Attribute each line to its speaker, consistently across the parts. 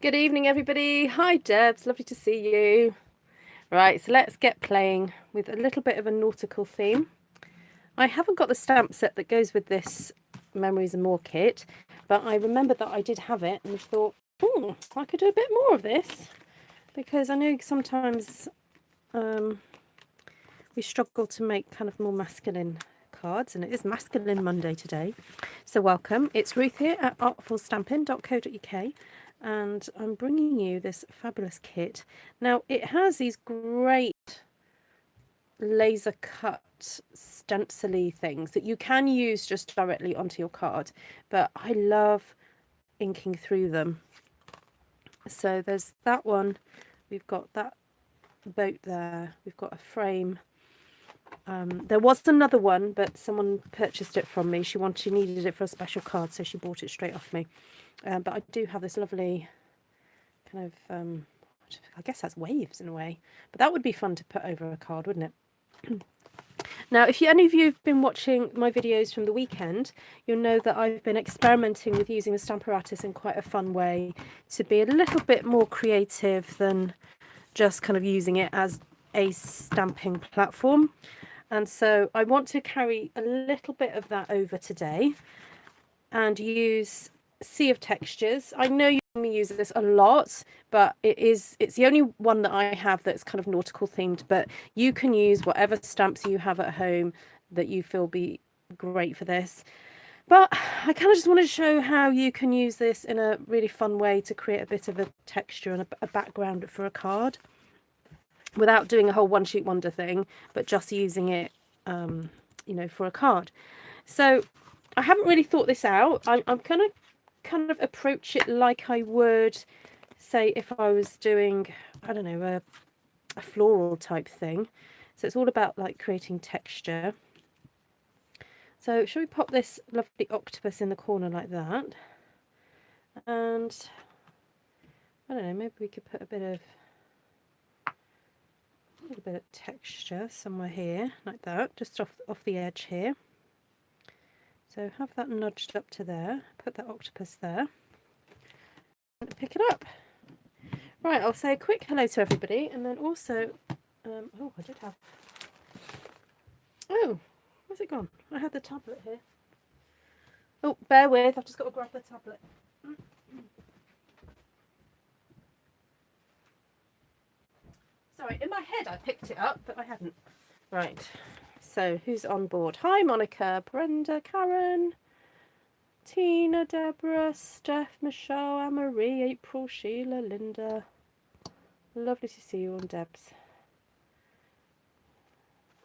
Speaker 1: Good evening, everybody. Hi, Debs. Lovely to see you. Right, so let's get playing with a little bit of a nautical theme. I haven't got the stamp set that goes with this Memories and More kit, but I remember that I did have it and thought, I could do a bit more of this because I know sometimes we struggle to make kind of more masculine cards, and it is Masculine Monday today. So welcome. It's Ruth here at artfulstampin.co.uk. And I'm bringing you this fabulous kit. Now, it has these great laser cut stencil-y things that you can use just directly onto your card, but I love inking through them. So there's that one. We've got that boat there. We've got a frame. There was another one, but someone purchased it from me. She needed it for a special card, so she bought it straight off me. But I do have this lovely kind of, I guess that's waves in a way, but that would be fun to put over a card, wouldn't it? Now, if any of you have been watching my videos from the weekend, you'll know that I've been experimenting with using the Stamparatus in quite a fun way to be a little bit more creative than just kind of using it as a stamping platform. And so I want to carry a little bit of that over today and use Sea of Textures. I know you use this a lot, but it's the only one that I have that's kind of nautical themed, but you can use whatever stamps you have at home that you feel be great for this. But I kind of just want to show how you can use this in a really fun way to create a bit of a texture and a background for a card without doing a whole one sheet wonder thing, but just using it, for a card. So I haven't really thought this out. I'm going to kind of approach it like I would, say, if I was doing, I don't know, a floral type thing. So it's all about like creating texture. So shall we pop this lovely octopus in the corner like that? And I don't know, maybe we could put a little bit of texture somewhere here like that, just off the edge here. So have that nudged up to there, put that octopus there, and pick it up. Right, I'll say a quick hello to everybody, and then also, oh, I did have, oh, where's it gone? I had the tablet here. Oh, bear with, I've just got to grab the tablet. Sorry, in my head I picked it up, but I hadn't. Right, so who's on board? Hi, Monica, Brenda, Karen, Tina, Deborah, Steph, Michelle, Anne-Marie, April, Sheila, Linda. Lovely to see you on, Debs.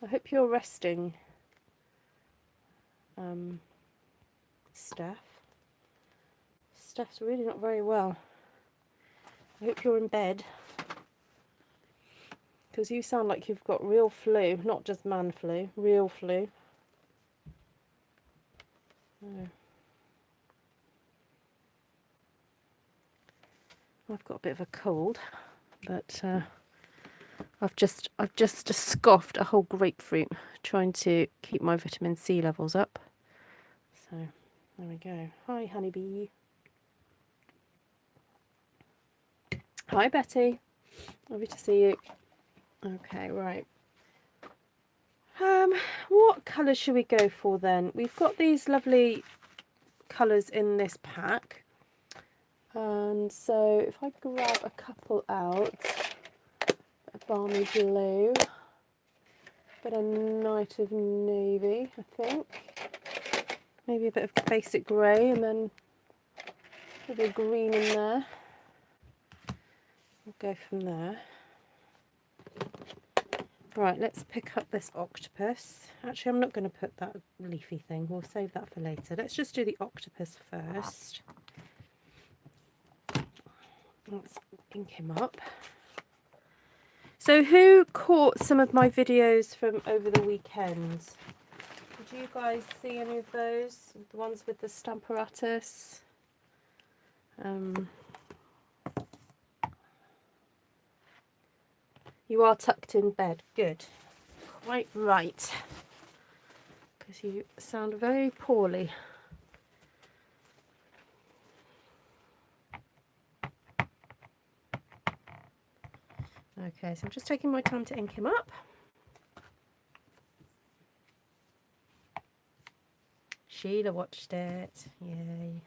Speaker 1: I hope you're resting, Steph. Steph's really not very well. I hope you're in bed, because you sound like you've got real flu, not just man flu, real flu. Oh. I've got a bit of a cold, but I've just scoffed a whole grapefruit trying to keep my vitamin C levels up. So there we go. Hi, honeybee. Hi, Betty. Lovely to see you. Okay, right. What colours should we go for then? We've got these lovely colours in this pack. And so if I grab a couple out, a balmy blue, bit of night of navy, I think. Maybe a bit of basic grey, and then a bit of green in there. We'll go from there. Right, let's pick up this octopus. Actually, I'm not going to put that leafy thing. We'll save that for later. Let's just do the octopus first. Let's ink him up. So who caught some of my videos from over the weekend? Did you guys see any of those? The ones with the Stamparatus? You are tucked in bed. Good. Quite right. Because you sound very poorly. Okay, so I'm just taking my time to ink him up. Sheila watched it. Yay.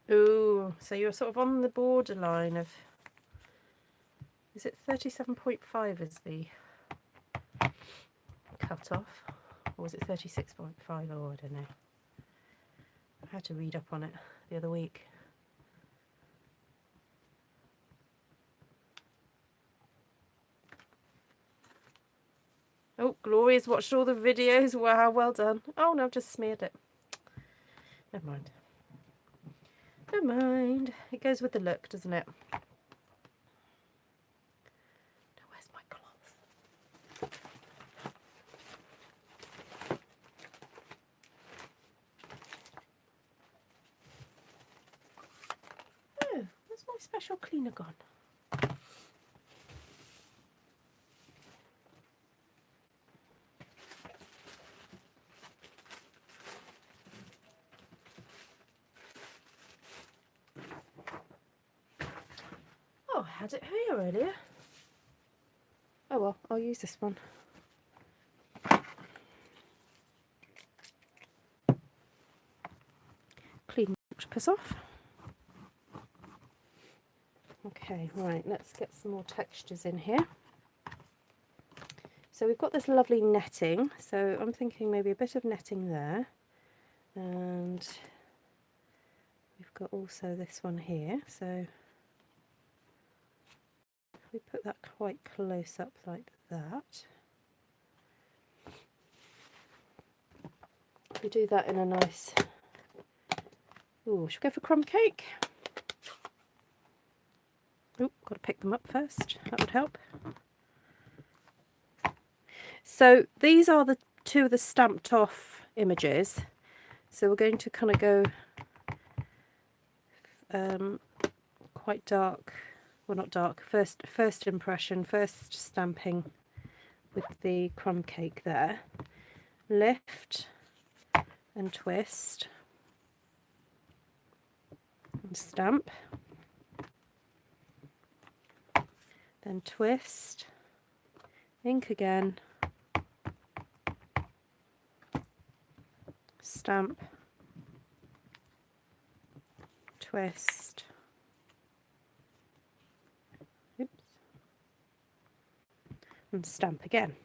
Speaker 1: Ooh, so you're sort of on the borderline of, is it 37.5 is the cut off? Or was it 36.5? Oh, I don't know. I had to read up on it the other week. Oh, Gloria's watched all the videos. Wow, well done. Oh, no, I've just smeared it. Never mind. Never mind. It goes with the look, doesn't it? Where's my cloth? Oh, where's my special cleaner gone? Oh, I had it here earlier. Oh well, I'll use this one. Clean the octopus off. Okay, right, let's get some more textures in here. So we've got this lovely netting, so I'm thinking maybe a bit of netting there. And we've got also this one here, so if we put that quite close up like that. We do that in a nice, ooh, should we go for crumb cake? Oh, got to pick them up first, that would help. So these are the two of the stamped off images. So we're going to kind of go quite dark, well not dark, first impression, first stamping with the crumb cake there. Lift and twist and stamp. Then twist, ink again, stamp, twist, oops, and stamp again.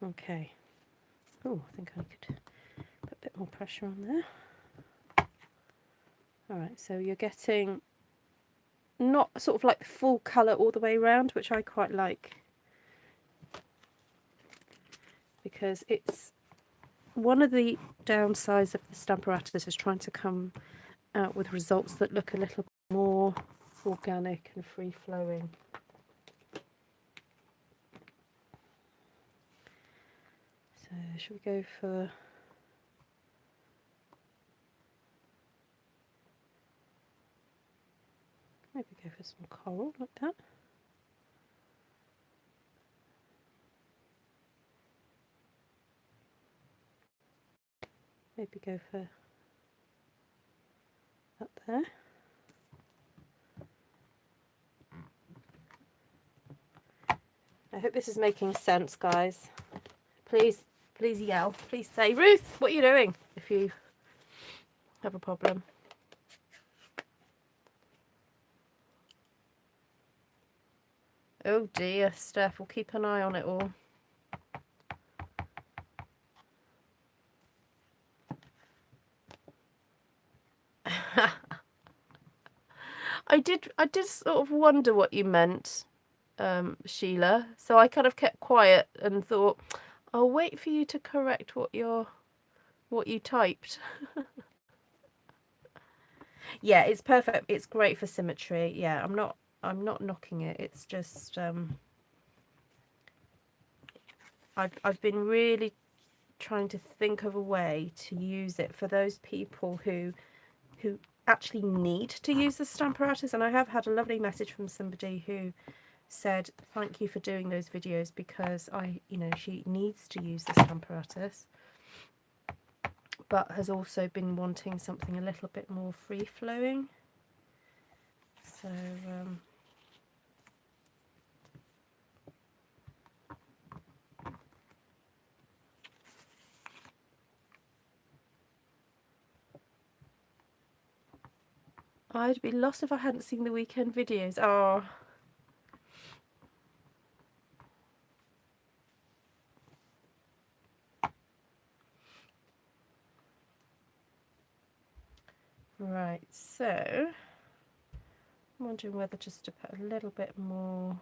Speaker 1: Okay. Oh, I think I could put a bit more pressure on there. Alright, so you're getting not sort of like the full colour all the way around, which I quite like, because it's one of the downsides of the Stamparatus is trying to come out with results that look a little more organic and free-flowing. So should we go for, maybe go for some coral like that. Maybe go for that there. I hope this is making sense, guys. Please yell. Please say, Ruth, what are you doing? If you have a problem. Oh dear, Steph, we'll keep an eye on it all. I did sort of wonder what you meant, Sheila. So I kind of kept quiet and thought, I'll wait for you to correct what you typed. Yeah, it's perfect. It's great for symmetry. Yeah, I'm not knocking it. It's just I've been really trying to think of a way to use it for those people who actually need to use the stamp apparatus, and I have had a lovely message from somebody who said thank you for doing those videos because she needs to use the stamp apparatus, but has also been wanting something a little bit more free flowing. So I'd be lost if I hadn't seen the weekend videos. Oh. Right, so I'm wondering whether just to put a little bit more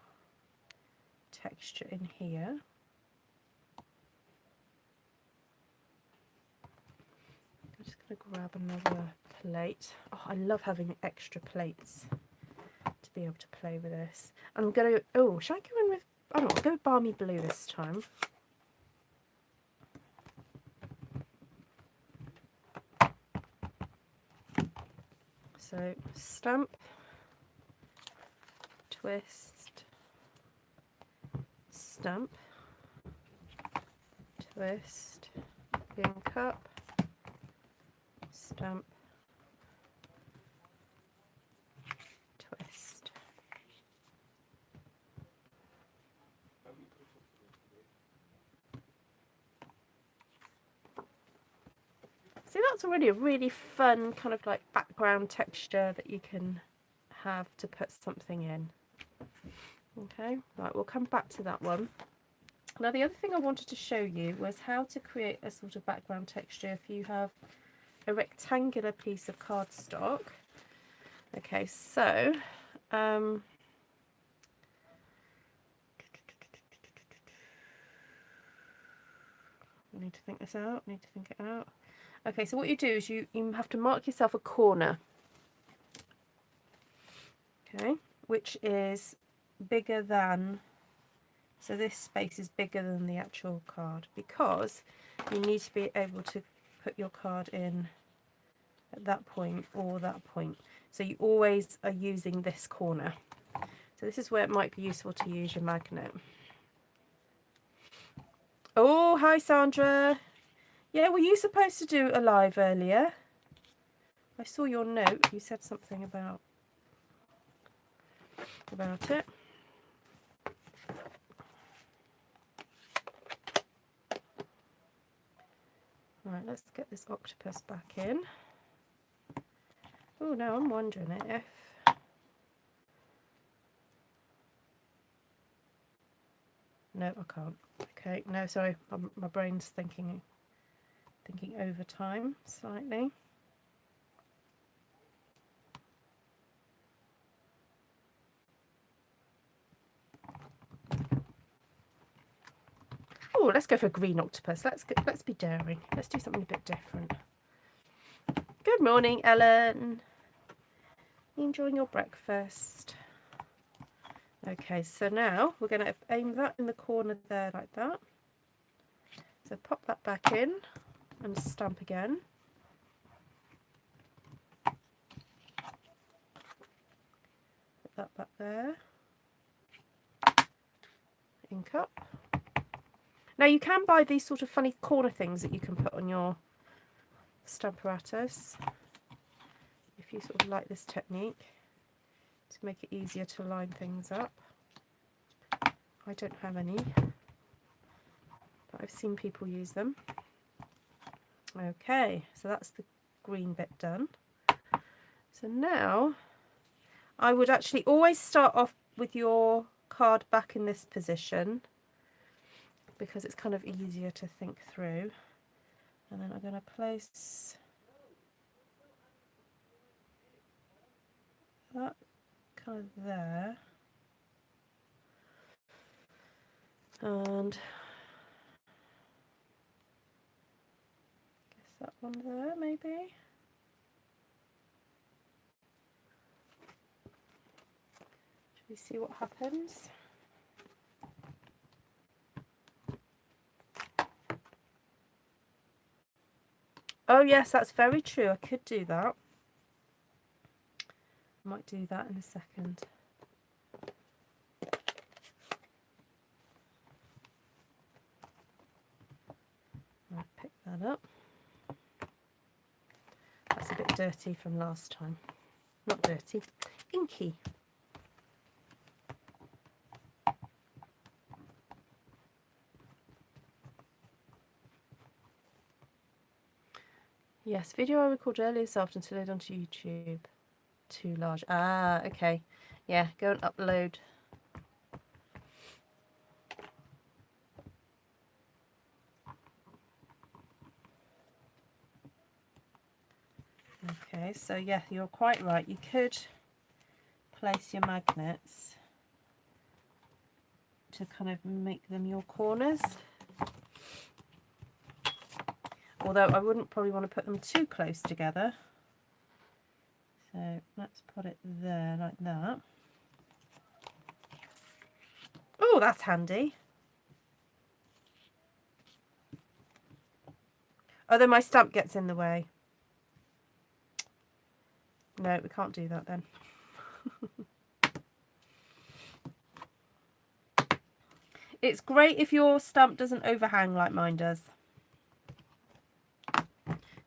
Speaker 1: texture in here. I'm just going to grab another plate. Oh, I love having extra plates to be able to play with this. I'm going to, oh, should I go in with, I don't know, I'll go with Balmy Blue this time. So stamp, twist, stamp, twist, ink up, stamp, twist. See, that's already a really fun kind of like background texture that you can have to put something in. Okay, right, we'll come back to that one. Now the other thing I wanted to show you was how to create a sort of background texture if you have a rectangular piece of cardstock. Okay, so I need to think this out, Okay, so what you do is you have to mark yourself a corner, okay, which is bigger than, so this space is bigger than the actual card, because you need to be able to put your card in at that point or that point. So you always are using this corner. So this is where it might be useful to use your magnet. Oh, hi Sandra. Yeah, were you supposed to do a live earlier? I saw your note. You said something about it. Right, let's get this octopus back in. Oh, now I'm wondering if... No, I can't. Okay, no, sorry. My brain's thinking over time slightly. Oh, let's go for a green octopus. Let's be daring. Let's do something a bit different. Good morning, Ellen. You enjoying your breakfast? Okay, so now we're going to aim that in the corner there like that. So pop that back in and stamp again. Put that back there. Ink up. Now you can buy these sort of funny corner things that you can put on your stamp apparatus if you sort of like this technique to make it easier to line things up. I don't have any, but I've seen people use them. Okay, so that's the green bit done. So now I would actually always start off with your card back in this position because it's kind of easier to think through. And then I'm going to place that kind of there. And guess that one there maybe. Should we see what happens? Oh yes, that's very true. I could do that. I might do that in a second. Right, pick that up. That's a bit dirty from last time. Not dirty, inky. Yes, video I recorded earlier this afternoon to load onto YouTube. Too large. Ah, okay. Yeah, go and upload. Okay, so yeah, you're quite right. You could place your magnets to kind of make them your corners. Although I wouldn't probably want to put them too close together. So let's put it there like that. Oh, that's handy. Oh, then my stamp gets in the way. No, we can't do that then. It's great if your stamp doesn't overhang like mine does.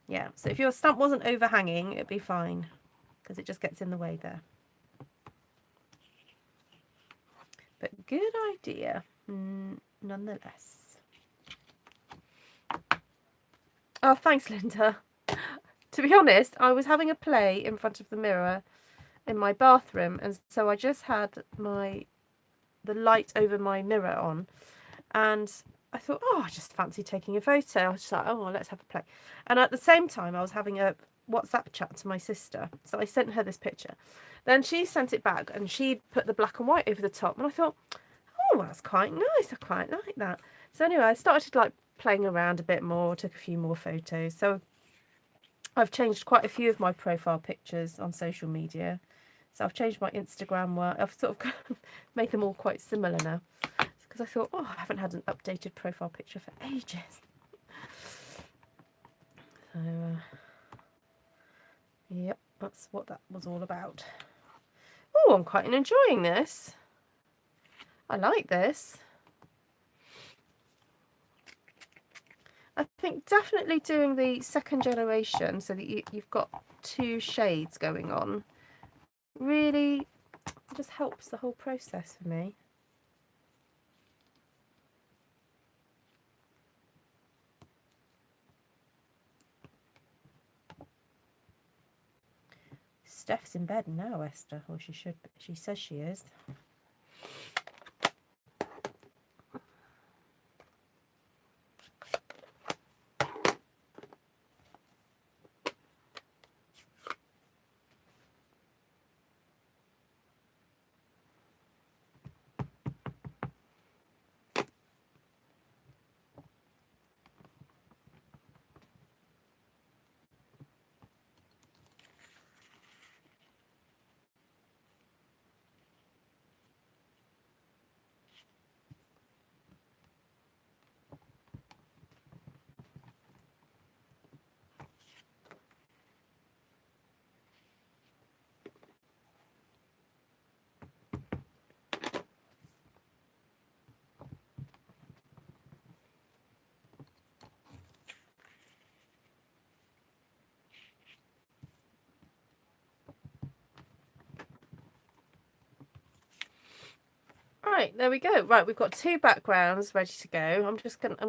Speaker 1: Yeah, so if your stamp wasn't overhanging, it'd be fine, because it just gets in the way there. But good idea, nonetheless. Oh, thanks, Linda. To be honest, I was having a play in front of the mirror in my bathroom, and so I just had the light over my mirror on, and I thought, oh, I just fancy taking a photo. I was just like, oh, well, let's have a play. And at the same time, I was having a WhatsApp chat to my sister, so I sent her this picture. Then she sent it back, and she put the black and white over the top, and I thought, oh, that's quite nice. I quite like that. So anyway, I started like playing around a bit more, took a few more photos. So I've changed quite a few of my profile pictures on social media. So I've changed my Instagram one. I've sort of made them all quite similar now. Because I thought, oh, I haven't had an updated profile picture for ages. So, yep, that's what that was all about. Oh, I'm quite enjoying this. I like this. I think definitely doing the second generation so that you've got two shades going on really just helps the whole process for me. Steph's in bed now, Esther, or she should. She says she is. Right, there we go. Right, we've got two backgrounds ready to go. I'm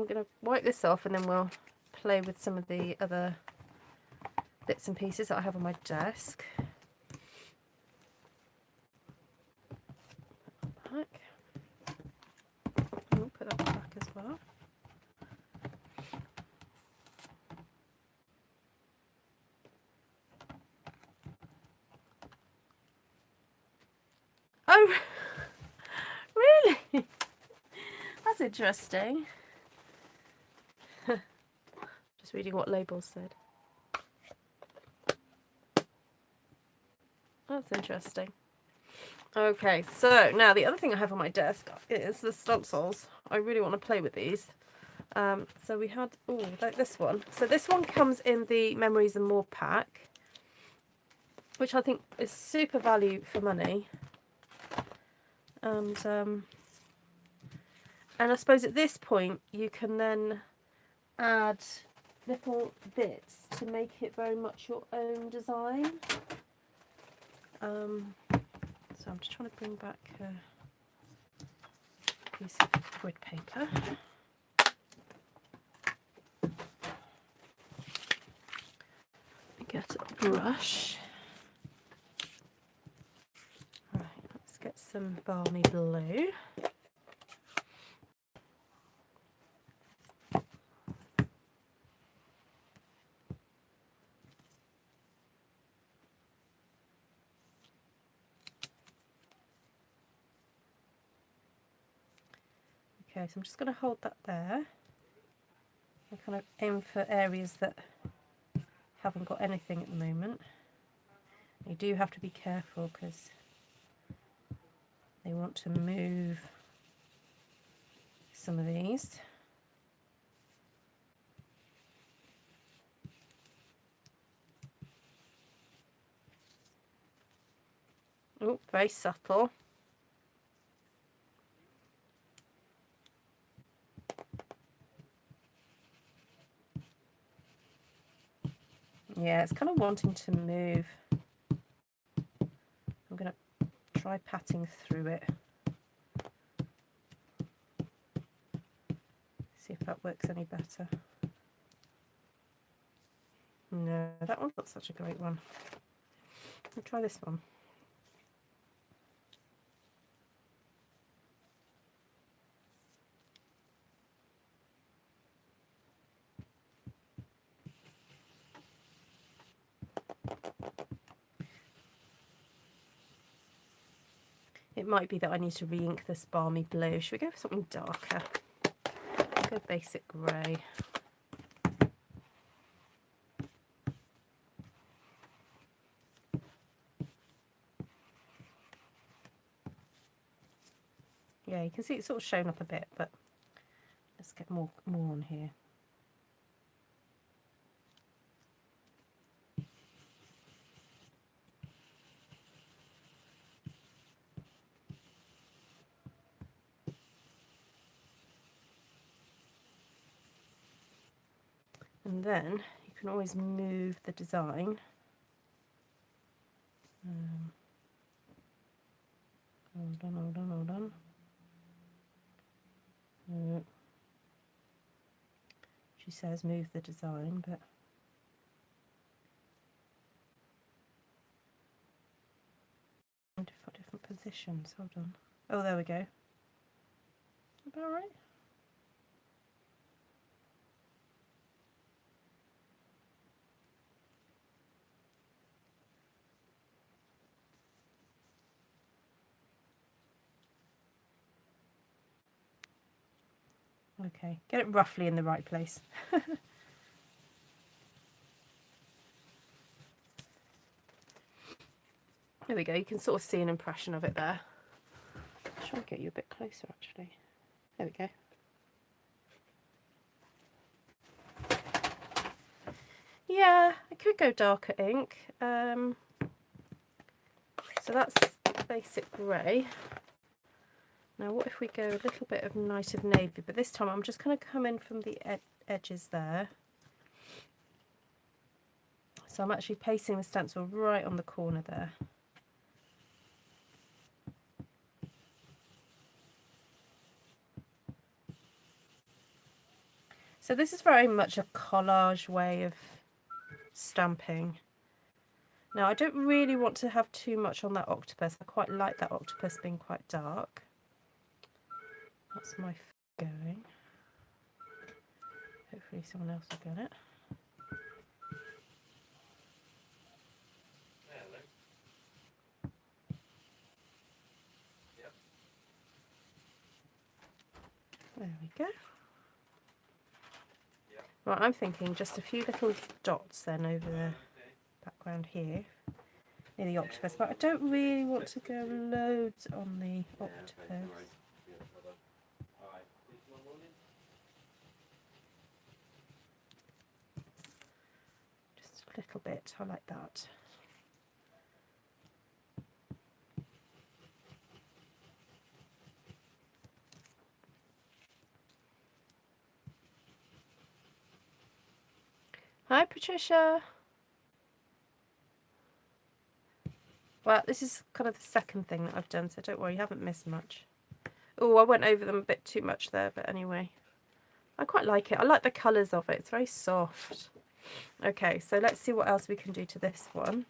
Speaker 1: gonna wipe this off, and then we'll play with some of the other bits and pieces that I have on my desk. Back. I'll put that back as well. Oh, really? That's interesting. Just reading what labels said. That's interesting. Okay, so now the other thing I have on my desk is the stencils. I really want to play with these. So we had, like this one. So this one comes in the Memories and More pack. which I think is super value for money. And I suppose at this point you can then add little bits to make it very much your own design. So I'm just trying to bring back a piece of grid paper. Get a brush. Right, let's get some balmy blue. Okay, so I'm just going to hold that there and kind of aim for areas that haven't got anything at the moment. You do have to be careful because they want to move some of these. Oh, very subtle. Yeah, it's kind of wanting to move. I'm going to try patting through it. See if that works any better. No, that one's not such a great one. I'll try this one. It might be that I need to re-ink this balmy blue. Should we go for something darker? I'll go basic grey. Yeah, you can see it's sort of shown up a bit, but let's get more on here. And then you can always move the design. Hold on. She says move the design, but different positions. Hold on. Oh, there we go. About right. Okay, get it roughly in the right place. There we go, you can sort of see an impression of it there. I'll try and get you a bit closer actually. There we go. Yeah, I could go darker ink. So that's basic grey. Now what if we go a little bit of night of navy, but this time I'm just going to come in from the edges there. So I'm actually pasting the stencil right on the corner there. So this is very much a collage way of stamping. Now I don't really want to have too much on that octopus. I quite like that octopus being quite dark. That's my going. Hopefully someone else will get it. There we go. Right, I'm thinking just a few little dots then over the background here near the octopus, but I don't really want to go loads on the octopus. Just a little bit, I like that. Hi, Patricia. Well, this is kind of the second thing that I've done, so don't worry, you haven't missed much. Oh, I went over them a bit too much there, but anyway. I quite like it. I like the colours of it. It's very soft. Okay, so let's see what else we can do to this one.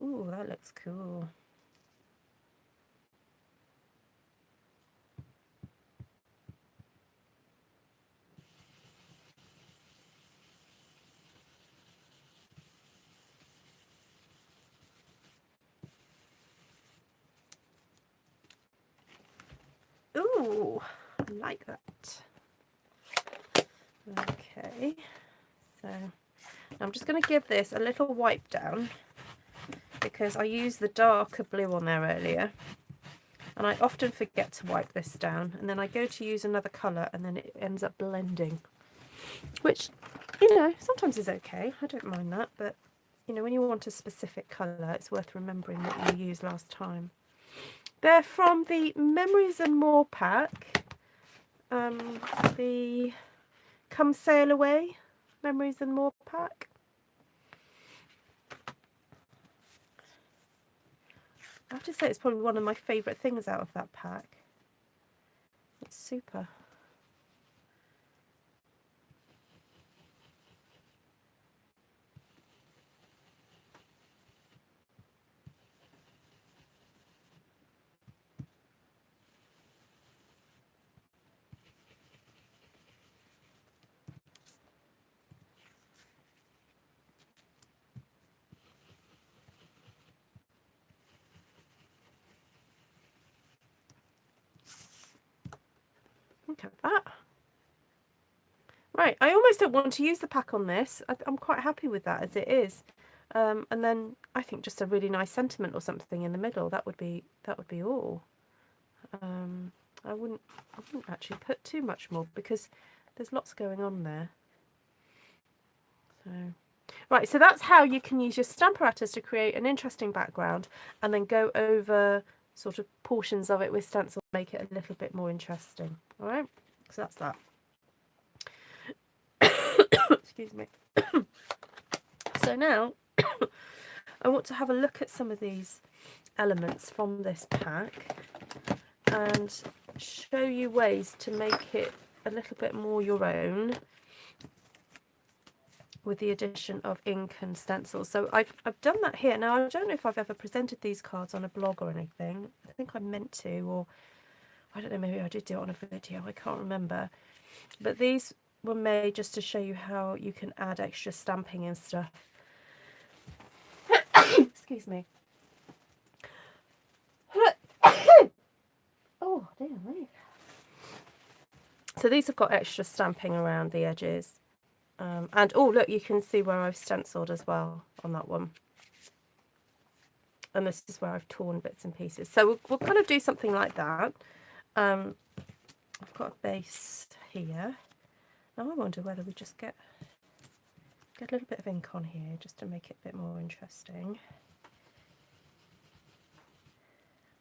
Speaker 1: Ooh, that looks cool. Ooh, I like that. Okay, so I'm just going to give this a little wipe down because I used the darker blue on there earlier and I often forget to wipe this down, and then I go to use another colour and then it ends up blending, which, you know, sometimes is okay. I don't mind that, but you know, when you want a specific colour, it's worth remembering what you used last time. They're from the Memories and More pack, the Come Sail Away Memories and More pack. I have to say it's probably one of my favourite things out of that pack. It's super. Look at that. Right, I almost don't want to use the pack on this. I'm quite happy with that as it is. And then I think just a really nice sentiment or something in the middle, that would be all. I wouldn't actually put too much more because there's lots going on there. So right, so that's how you can use your Stamparatus to create an interesting background and then go over sort of portions of it with stencil, make it a little bit more interesting. All right, so that's that. Excuse me. So now I want to have a look at some of these elements from this pack and show you ways to make it a little bit more your own with the addition of ink and stencils. So I've done that here. Now, I don't know if I've ever presented these cards on a blog or anything. I think I meant to, or I don't know, maybe I did do it on a video. I can't remember. But these were made just to show you how you can add extra stamping and stuff. Excuse me. Oh, dear me. So these have got extra stamping around the edges. And oh, look, you can see where I've stenciled as well on that one. And this is where I've torn bits and pieces. So we'll kind of do something like that. I've got a base here. Now I wonder whether we just get a little bit of ink on here just to make it a bit more interesting.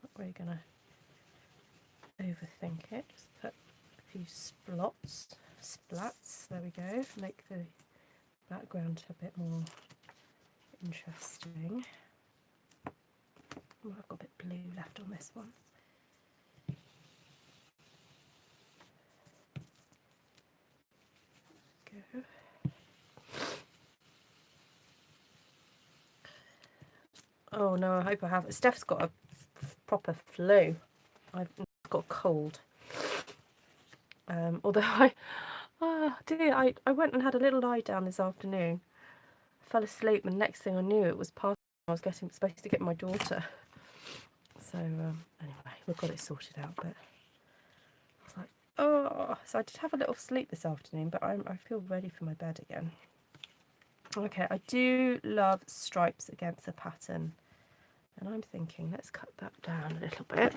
Speaker 1: Not really going to overthink it. Just put a few splats. There we go. Make the background a bit more interesting. Oh, I've got a bit blue left on this one. Go. Oh no, I hope I have. Steph's got a proper flu. I've got a cold. Although I went and had a little lie down this afternoon. Fell asleep, and the next thing I knew, it was past. I was supposed to get my daughter. So anyway, we've got it sorted out. But I was like, oh. So I did have a little sleep this afternoon, but I feel ready for my bed again. Okay, I do love stripes against a pattern, and I'm thinking let's cut that down a little bit.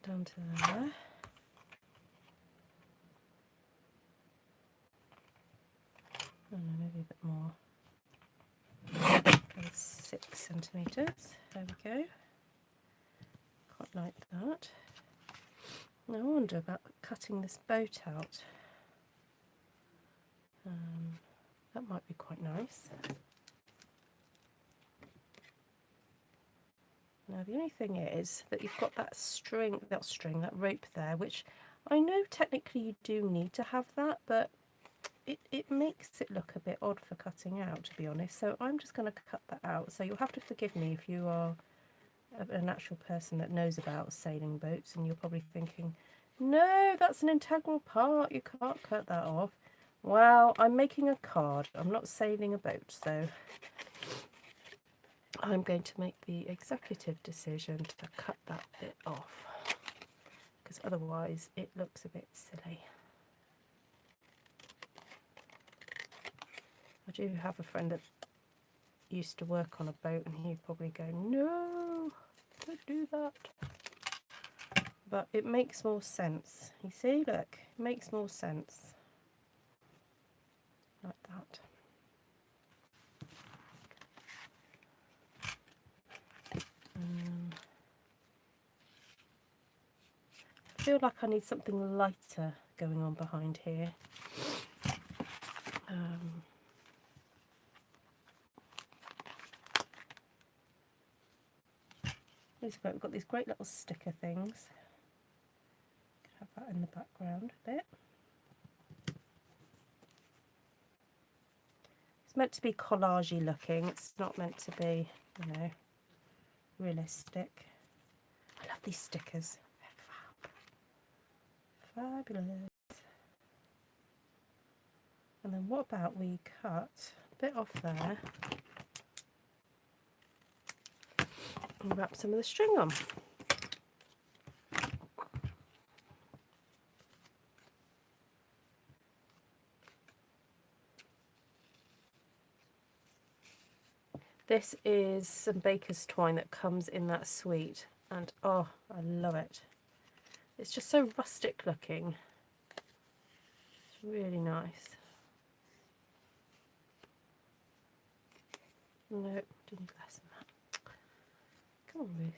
Speaker 1: down to there. Oh, no, maybe a bit more. 6 centimetres. There we go. Quite like that. Now I wonder about cutting this boat out. That might be quite nice. Now the only thing is that you've got that that rope there, which I know technically you do need to have that, but it makes it look a bit odd for cutting out, to be honest. So I'm just going to cut that out. So you'll have to forgive me if you are an actual person that knows about sailing boats and you're probably thinking, no, that's an integral part, you can't cut that off. Well, I'm making a card, I'm not sailing a boat, so I'm going to make the executive decision to cut that bit off, because otherwise it looks a bit silly. I do have a friend that used to work on a boat and he'd probably go, no, don't do that. But it makes more sense. You see, look, it makes more sense. Like that. I feel like I need something lighter going on behind here. We've got these great little sticker things. Could have that in the background a bit. It's meant to be collagey looking. It's not meant to be, you know, realistic. I love these stickers. They're fab. Fabulous. And then what about we cut a bit off there and wrap some of the string on. This is some baker's twine that comes in that suite, and oh, I love it. It's just so rustic looking. It's really nice. No, didn't need less than that. Come on, Ruth.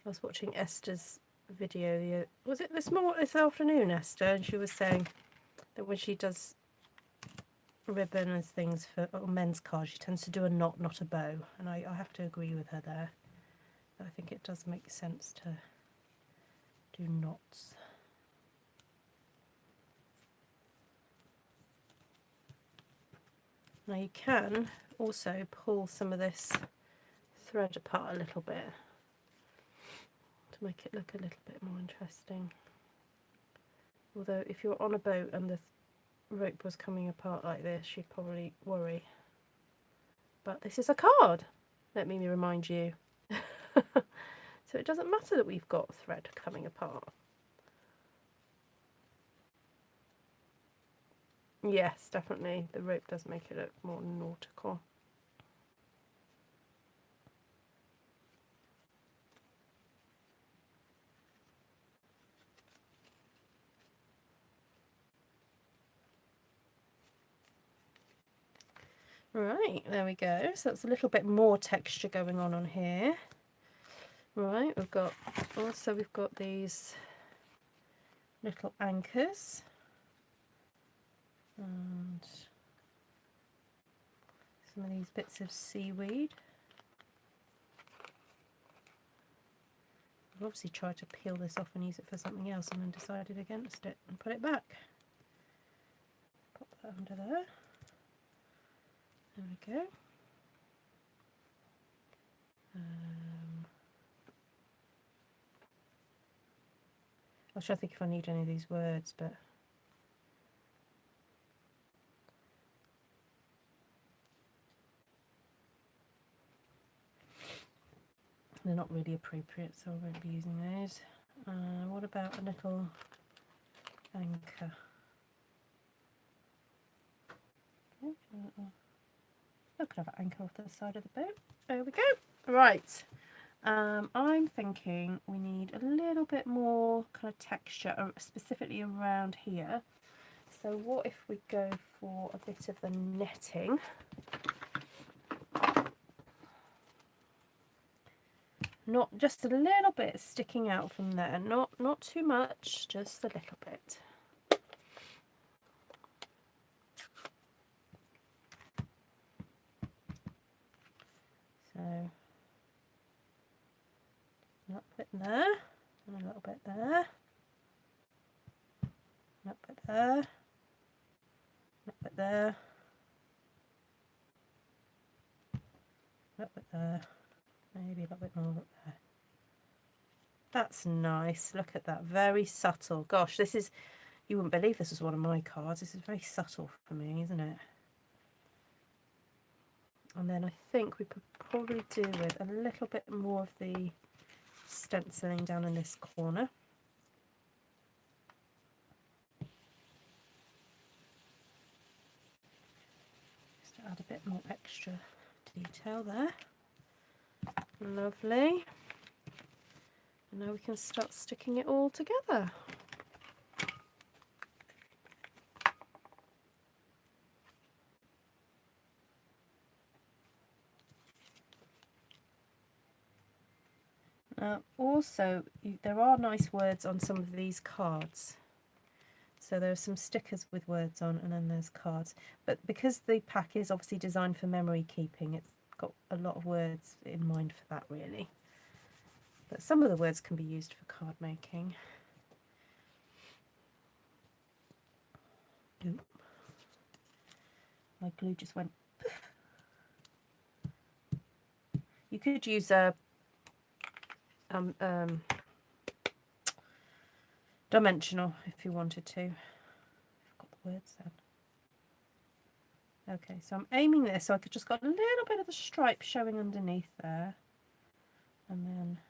Speaker 1: I was watching Esther's video. Was it this afternoon, Esther? And she was saying that when she does ribbon and things for men's cards, she tends to do a knot, not a bow. And I have to agree with her there. I think it does make sense to do knots. Now you can also pull some of this thread apart a little bit to make it look a little bit more interesting. Although if you're on a boat and the rope was coming apart like this, you'd probably worry. But this is a card, let me remind you. So it doesn't matter that we've got thread coming apart. Yes, definitely. The rope does make it look more nautical. Right, there we go. So that's a little bit more texture going on here. Right, we've got these little anchors and some of these bits of seaweed. I've obviously tried to peel this off and use it for something else and then decided against it and put it back. Pop that under there. There we go. I'm trying to think if I need any of these words, but they're not really appropriate, so I won't be using those. What about a little anchor? I could have an anchor off the side of the boat. There we go. Right. I'm thinking we need a little bit more kind of texture, specifically around here. So what if we go for a bit of the netting? Not just a little bit sticking out from there, not too much, just a little bit. So a little bit there, and a little bit there, a little bit there, a little bit there, a little bit there, maybe a little bit more up there. That's nice. Look at that, very subtle. Gosh, this is, you wouldn't believe this is one of my cards. This is very subtle for me, isn't it? And then I think we could probably do with a little bit more of the stenciling down in this corner. Just to add a bit more extra detail there. Lovely. And now we can start sticking it all together. Also, there are nice words on some of these cards. So there are some stickers with words on, and then there's cards. But because the pack is obviously designed for memory keeping, it's got a lot of words in mind for that, really. But some of the words can be used for card making. Ooh. My glue just went poof. You could use a dimensional if you wanted to. I've got the words then. Okay, so I'm aiming this so I could just got a little bit of the stripe showing underneath there, and then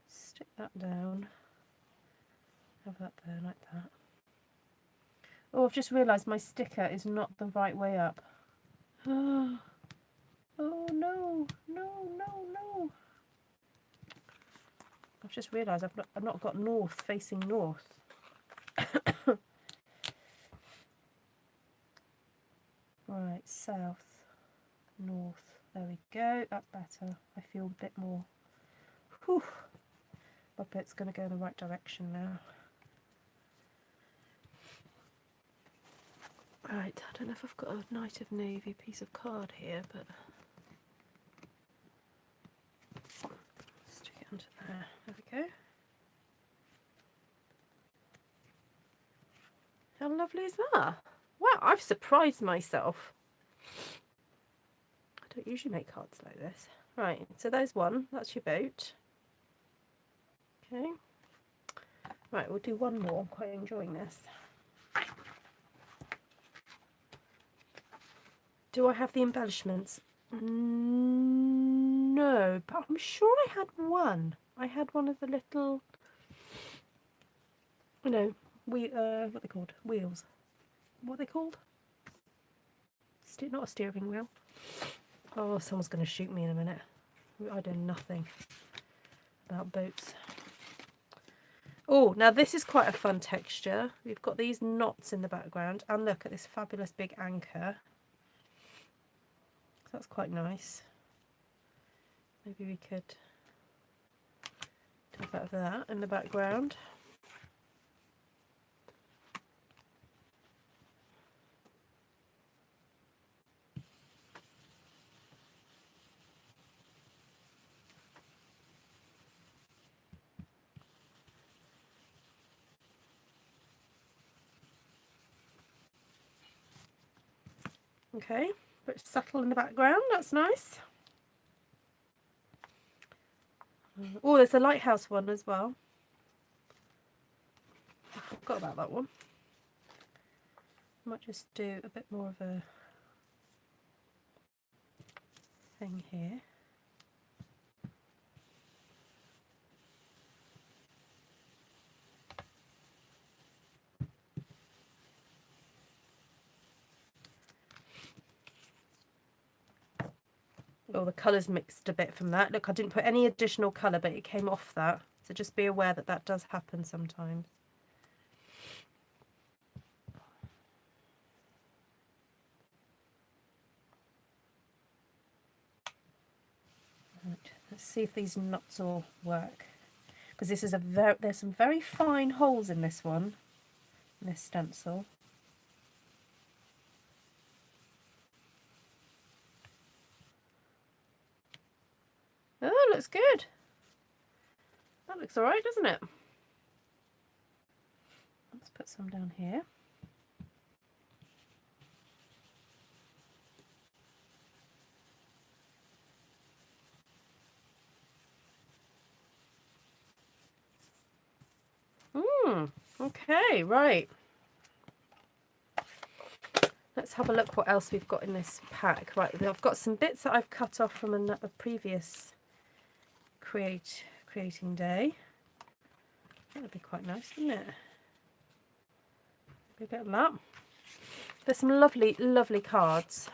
Speaker 1: stick that down. Have that there like that. Oh, I've just realised my sticker is not the right way up. Oh no, no, no, no. I've just realised I've not got north facing north. Right, south, north. There we go. That's better. I feel a bit more. Whew. My bit's going to go in the right direction now. Right, I don't know if I've got a Knight of Navy piece of card here, but stick it onto there. There we go. How lovely is that? Wow, I've surprised myself. I don't usually make cards like this. Right, so there's one. That's your boat. Okay. Right, we'll do one more. I'm quite enjoying this. Do I have the embellishments? No, but I'm sure I had one. I had one of the little, you know, what are they called? Wheels. What are they called? Not a steering wheel. Oh, someone's going to shoot me in a minute. I know nothing about boats. Oh, now this is quite a fun texture. We've got these knots in the background, and look at this fabulous big anchor. So that's quite nice. Maybe we could do a bit of that in the background. Okay, bit subtle in the background, that's nice. Oh, there's a lighthouse one as well. I forgot about that one. Might just do a bit more of a thing here. Oh, the colours mixed a bit from that. Look, I didn't put any additional colour, but it came off that. So just be aware that that does happen sometimes. Right, let's see if these knots will work. Because this is there's some very fine holes in this one, in this stencil. Oh, looks good. That looks all right, doesn't it? Let's put some down here. Okay, right. Let's have a look what else we've got in this pack. Right, I've got some bits that I've cut off from a previous creating day. That would be quite nice, wouldn't it? A bit of that. There's some lovely, lovely cards.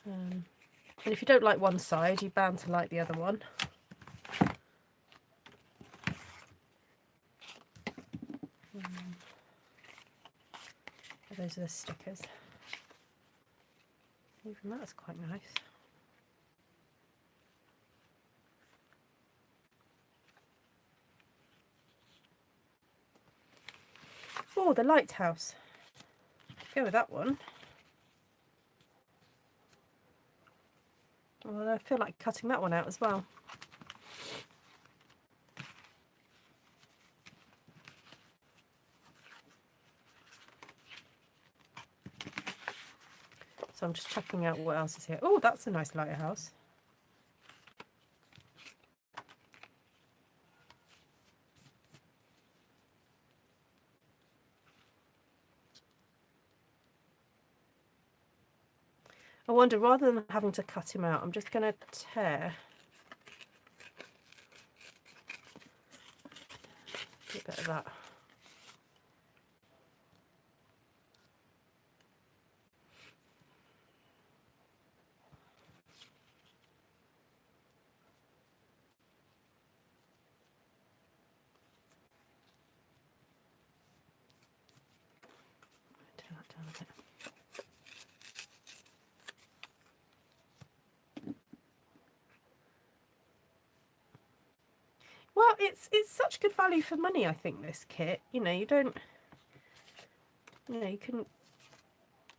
Speaker 1: And if you don't like one side, you're bound to like the other one. Those are the stickers. Even that's quite nice. Oh, the lighthouse. Go with that one. Well, I feel like cutting that one out as well. So I'm just checking out what else is here. Oh, that's a nice lighthouse. I wonder, rather than having to cut him out, I'm just going to tear a bit of that. Turn that down a bit. Well, it's such good value for money, I think, this kit. You know, you can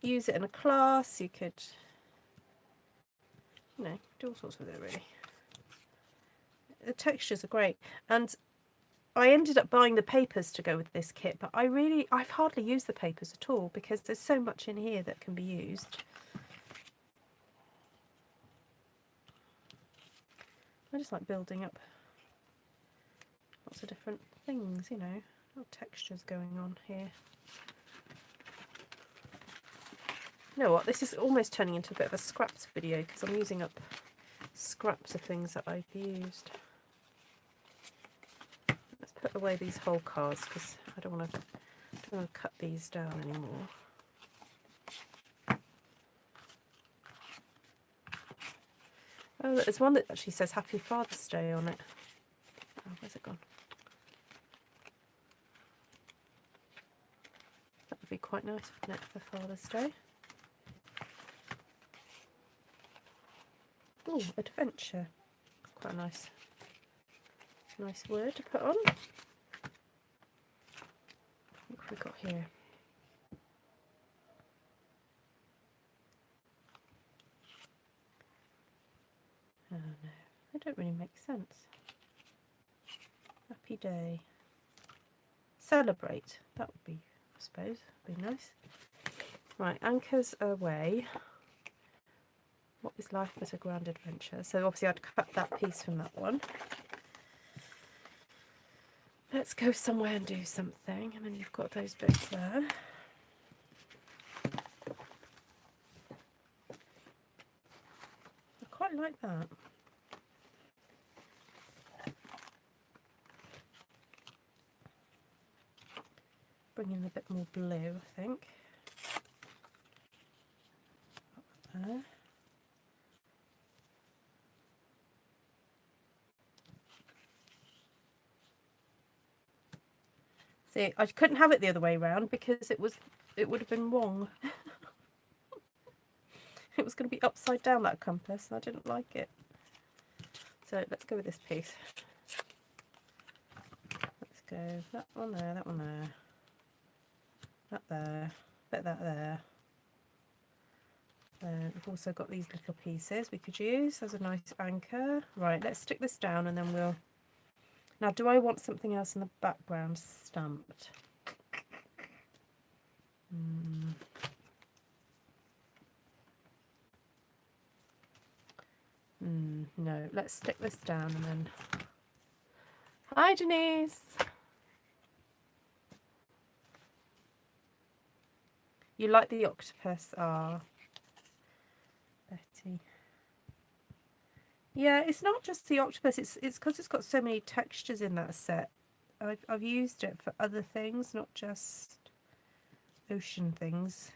Speaker 1: use it in a class, you could, do all sorts with it, really. The textures are great. And I ended up buying the papers to go with this kit, but I've hardly used the papers at all because there's so much in here that can be used. I just like building up lots of different things, little textures going on here. You know what, this is almost turning into a bit of a scraps video because I'm using up scraps of things that I've used. Let's put away these whole cards because I don't want to cut these down anymore. Oh, look, there's one that actually says Happy Father's Day on it. Oh, where's it gone? That would be quite nice, wouldn't it, for Father's Day? Oh, adventure. Quite a nice word to put on. What have we got here? Oh no, they don't really make sense. Happy day. Celebrate. That would be, I suppose, be nice. Right, anchors away. What is life but a grand adventure? So obviously I'd cut that piece from that one. Let's go somewhere and do something. And then you've got those bits there. I quite like that. Bring in a bit more blue, I think. there. See, I couldn't have it the other way around because it would have been wrong. It was going to be upside down, that compass, and I didn't like it. So let's go with this piece. Let's go that one there, that one there, that there, bit that there. Then we've also got these little pieces we could use as a nice anchor. Right, let's stick this down and then we'll... Now, do I want something else in the background stamped? No, let's stick this down and then... Hi, Denise! You like the octopus? Ah, Betty. Yeah, it's not just the octopus, it's because it's got so many textures in that set. I've used it for other things, not just ocean things.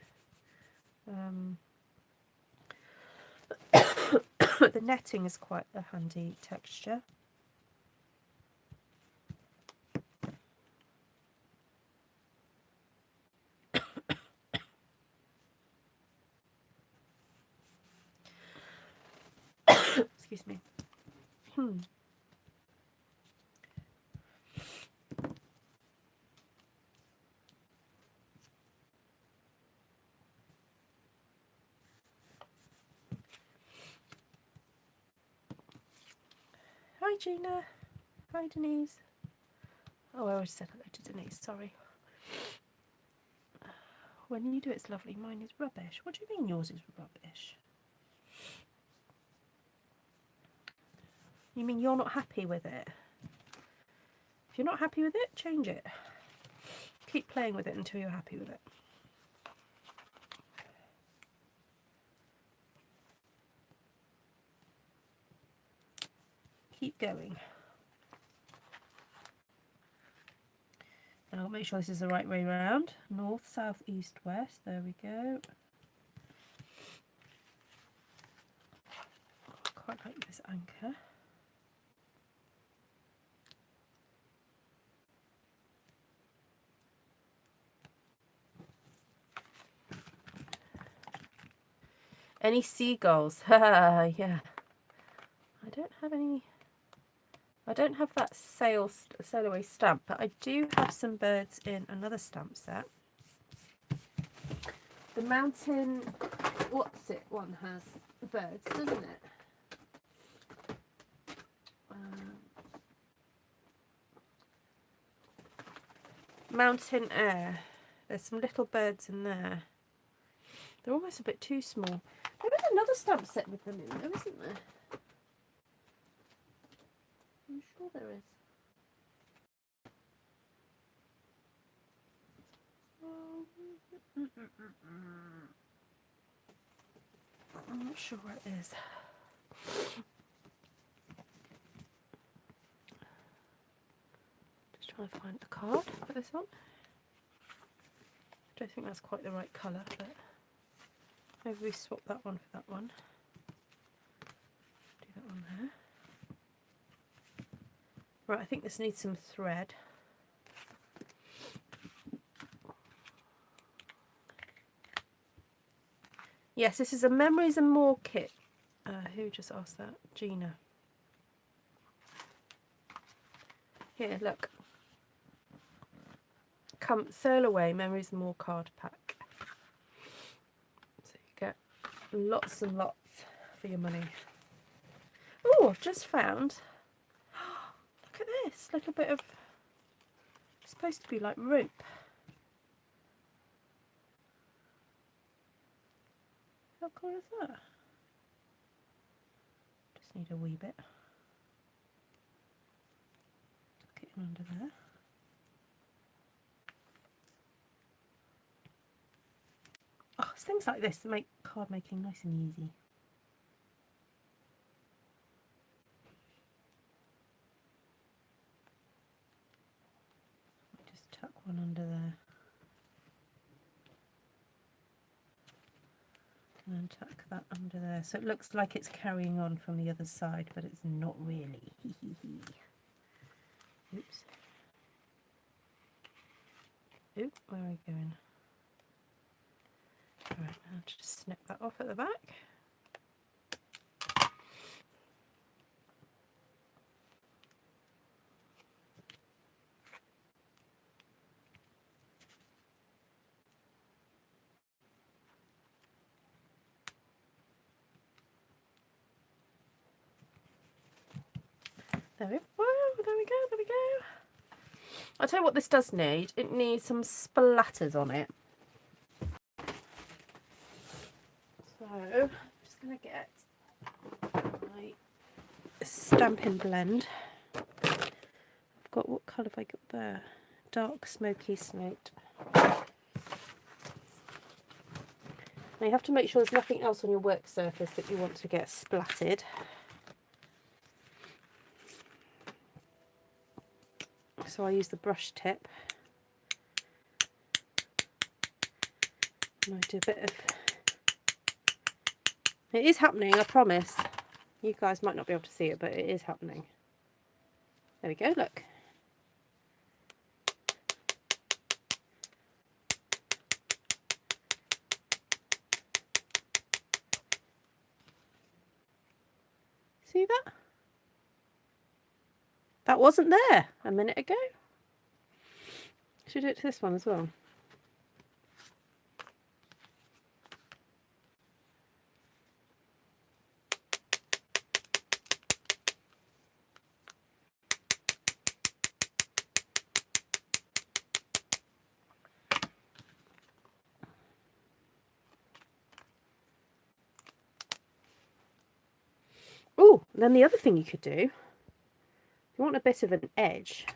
Speaker 1: The netting is quite a handy texture. Excuse me. Hi, Gina. Hi, Denise. Oh, I already said hello to Denise, sorry. When you do it's lovely, mine is rubbish. What do you mean yours is rubbish? You mean you're not happy with it? If you're not happy with it, change it. Keep playing with it until you're happy with it. Keep going. Now I'll make sure this is the right way around. North, south, east, west. There we go. Quite like this anchor. Any seagulls? Haha, yeah. I don't have any. I don't have that sail away stamp, but I do have some birds in another stamp set. The mountain, what's it? One has birds, doesn't it? Mountain Air. There's some little birds in there. They're almost a bit too small. There is another stamp set with them in there, isn't there? I'm sure there is. I'm not sure where it is. Just trying to find a card for this one. I don't think that's quite the right colour, but maybe we swap that one for that one. Do that one there. Right, I think this needs some thread. Yes, this is a Memories and More kit. Who just asked that? Gina. Here, look. Come, sail away, Memories and More card pack. So you get lots and lots for your money. Oh, I've just found. Look at this little bit of. It's supposed to be like rope. How cool is that? Just need a wee bit. Get in under there. Oh, it's things like this that make card making nice and easy. Just tuck one under there. And tuck that under there. So it looks like it's carrying on from the other side, but it's not really. Oops. Oop, where are we going? Right, I'll just snip that off at the back. There we go. Whoa, there we go, there we go. I'll tell you what this does need. It needs some splatters on it. So, I'm just going to get my Stampin' Blend. I've got, what colour have I got there? Dark Smoky Slate. Now you have to make sure there's nothing else on your work surface that you want to get splattered. So I use the brush tip. And I do a bit of... It is happening, I promise. You guys might not be able to see it, but it is happening. There we go, look. See that? That wasn't there a minute ago. Should do it to this one as well. Oh, then the other thing you could do, if you want a bit of an edge,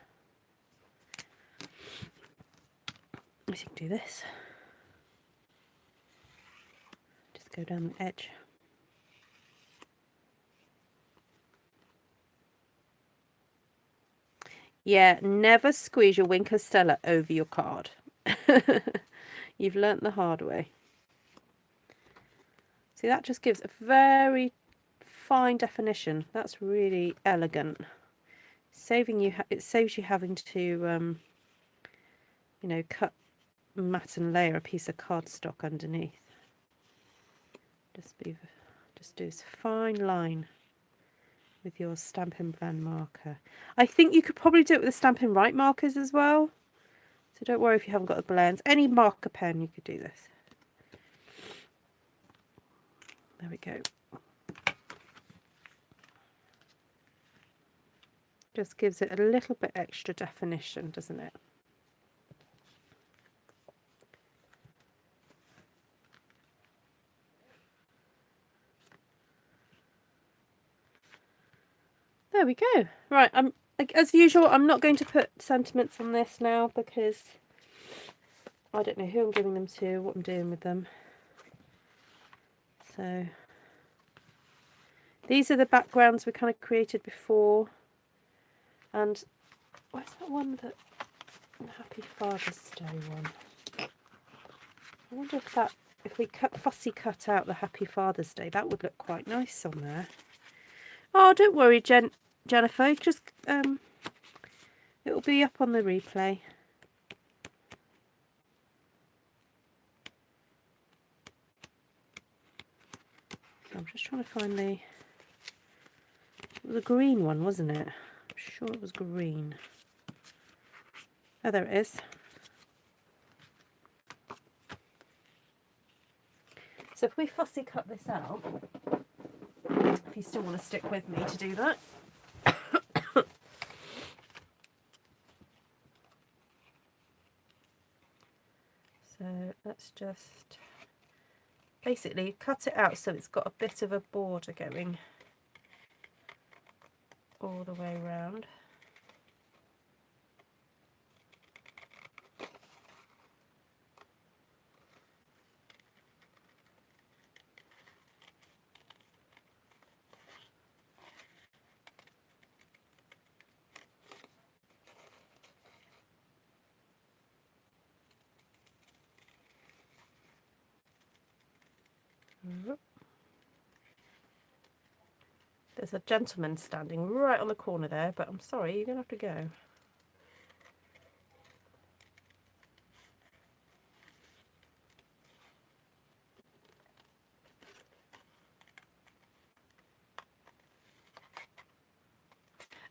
Speaker 1: you can do this. Just go down the edge. Yeah, never squeeze your Wink of Stella over your card. You've learnt the hard way. See, that just gives a very fine definition. That's really elegant. It saves you having to, you know, cut, mat and layer a piece of cardstock underneath. Just do this fine line with your Stampin' Blend marker. I think you could probably do it with the Stampin' Write markers as well. So don't worry if you haven't got the blends. Any marker pen, you could do this. There we go. Just gives it a little bit extra definition, doesn't it? There we go. Right, as usual, I'm not going to put sentiments on this now because I don't know who I'm giving them to, what I'm doing with them. So these are the backgrounds we kind of created before. And where's that one, the Happy Father's Day one? I wonder if we fussy cut out the Happy Father's Day, that would look quite nice on there. Oh, don't worry, Jennifer, just it'll be up on the replay. So I'm just trying to find it was a green one, wasn't it? I'm sure it was green. Oh, there it is. So if we fussy cut this out, if you still want to stick with me to do that. So let's just basically cut it out so it's got a bit of a border going all the way around. There's a gentleman standing right on the corner there, but I'm sorry, you're going to have to go.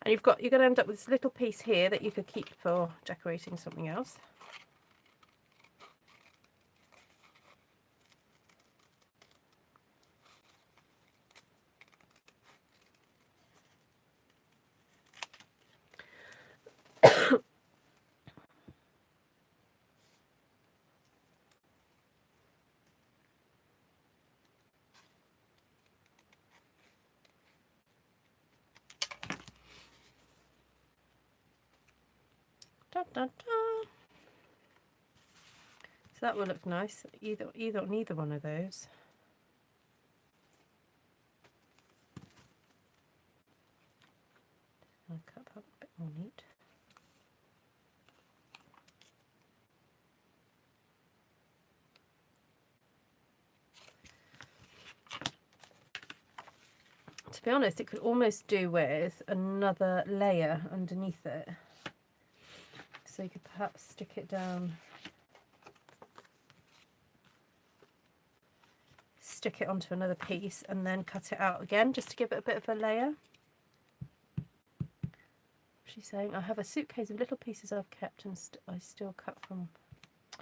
Speaker 1: And you're going to end up with this little piece here that you could keep for decorating something else. Da, da, da. So that will look nice, either on either one of those. I'll cut that a bit more neat. To be honest, it could almost do with another layer underneath it. So you could perhaps stick it down, stick it onto another piece and then cut it out again just to give it a bit of a layer. She's saying, I have a suitcase of little pieces I've kept and I still cut from.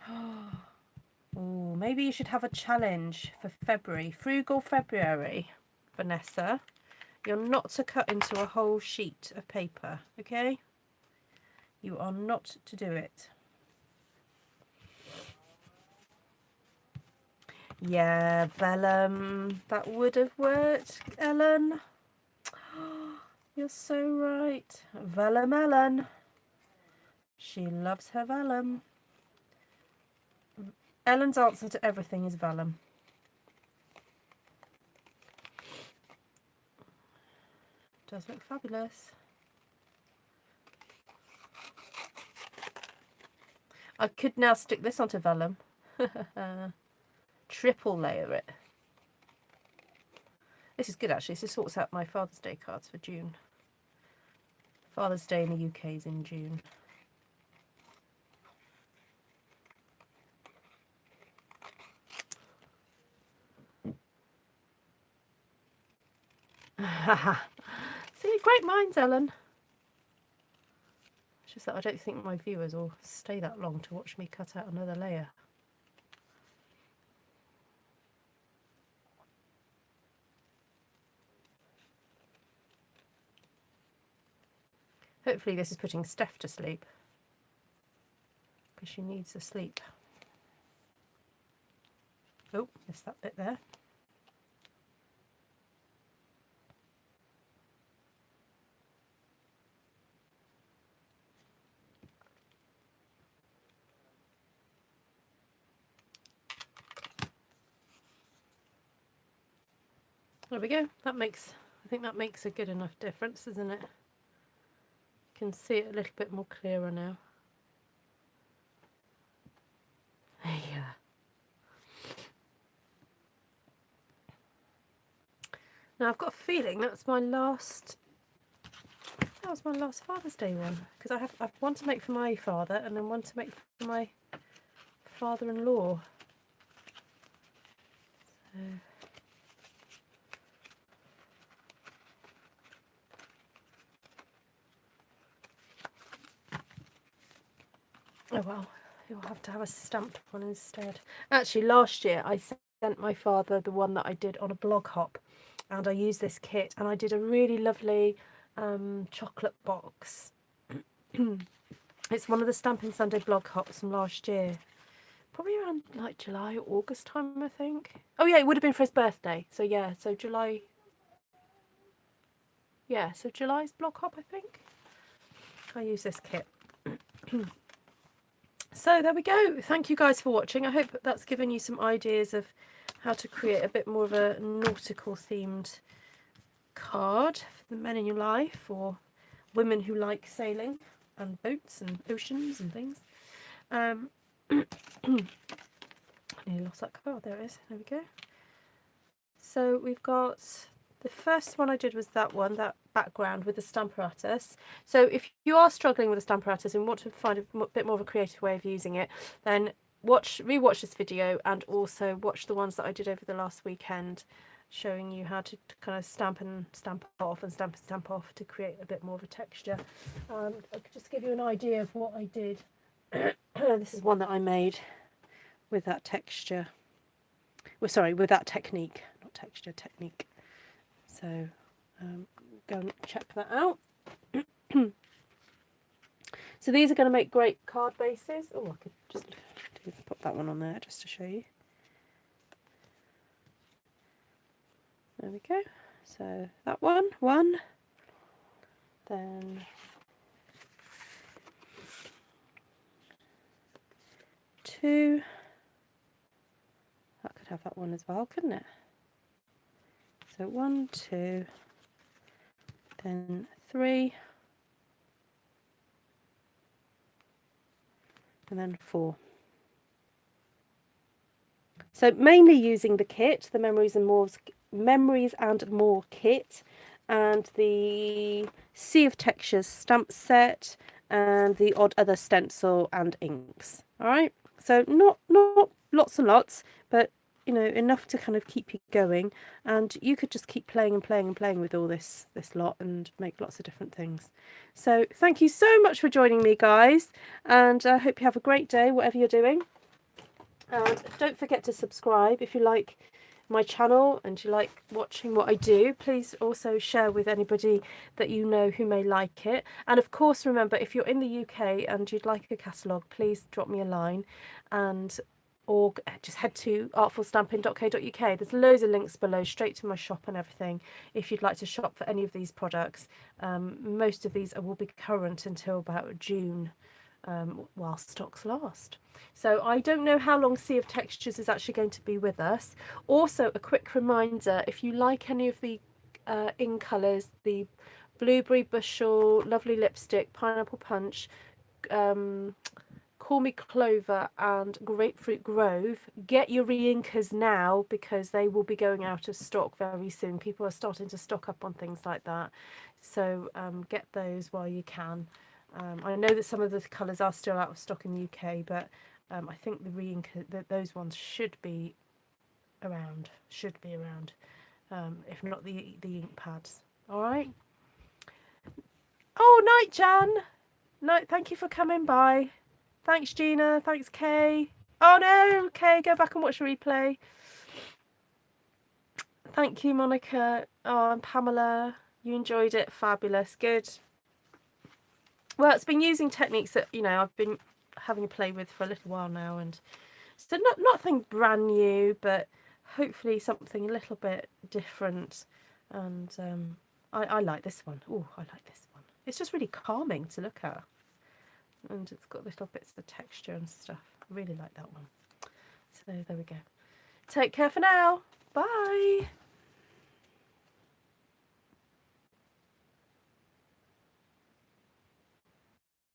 Speaker 1: Oh, maybe you should have a challenge for February. Frugal February, Vanessa. You're not to cut into a whole sheet of paper, okay? You are not to do it. Yeah, vellum. That would have worked, Ellen. You're so right. Vellum Ellen. She loves her vellum. Ellen's answer to everything is vellum. Does look fabulous. I could now stick this onto vellum. Triple layer it. This is good actually. This sorts out my Father's Day cards for June. Father's Day in the UK is in June. See, great minds, Ellen. It's just that I don't think my viewers will stay that long to watch me cut out another layer. Hopefully this is putting Steph to sleep, because she needs a sleep. Oh, missed that bit there. There we go. That makes, I think that makes a good enough difference, isn't it? You can see it a little bit more clearer now. Yeah. Now I've got a feeling that's my last. That was my last Father's Day one, because I've one to make for my father and then one to make for my father-in-law. So. Oh well, you'll have to have a stamped one instead. Actually, last year I sent my father the one that I did on a blog hop, and I used this kit and I did a really lovely chocolate box. It's one of the Stampin' Sunday blog hops from last year. Probably around like July or August time, I think. Oh yeah, it would have been for his birthday. So yeah, so July. Yeah, so July's blog hop, I think. I use this kit. So there we go. Thank you guys for watching. I hope that's given you some ideas of how to create a bit more of a nautical themed card for the men in your life, or women who like sailing and boats and oceans and things. I nearly lost that card. There it is. There we go. So we've got, the first one I did was that one, that background with the Stamparatus. So if you are struggling with the Stamparatus and want to find a bit more of a creative way of using it, then rewatch this video and also watch the ones that I did over the last weekend, showing you how to kind of stamp and stamp off and stamp off to create a bit more of a texture. I could just give you an idea of what I did. This is one that I made with that texture. Well, sorry, with that technique, not texture, technique. So go and check that out. So these are going to make great card bases. Oh, I could just put that one on there just to show you. There we go. So that one, then two. That could have that one as well, couldn't it? So 1, 2, then 3, and then 4. So mainly using the kit, the Memories and More kit, and the Sea of Textures stamp set, and the odd other stencil and inks. All right, so not lots and lots, but you know, enough to kind of keep you going, and you could just keep playing and playing and playing with all this lot and make lots of different things. So thank you so much for joining me, guys, and I hope you have a great day whatever you're doing. And don't forget to subscribe if you like my channel and you like watching what I do. Please also share with anybody that you know who may like it. And of course, remember, if you're in the UK and you'd like a catalogue, please drop me a line, and or just head to artfulstampin.co.uk. There's loads of links below straight to my shop and everything if you'd like to shop for any of these products. Most of these will be current until about June, while stocks last. So I don't know how long Sea of Textures is actually going to be with us. Also, a quick reminder, if you like any of the in colours, the Blueberry Bushel, Lovely Lipstick, Pineapple Punch, Call Me Clover and Grapefruit Grove, get your re-inkers now because they will be going out of stock very soon. People are starting to stock up on things like that. So get those while you can. I know that some of the colours are still out of stock in the UK, but I think the re-inker, those ones should be around, if not the ink pads. All right. Oh, night, Jan. Night. Thank you for coming by. Thanks, Gina. Thanks, Kay. Oh no, Kay, go back and watch the replay. Thank you, Monica. Oh, and Pamela, you enjoyed it. Fabulous. Good. Well, it's been using techniques that, you know, I've been having a play with for a little while now, and so nothing brand new, but hopefully something a little bit different. And I like this one. Oh, I like this one. It's just really calming to look at, and it's got little bits of texture and stuff. I really like that one. So there we go. Take care for now. Bye.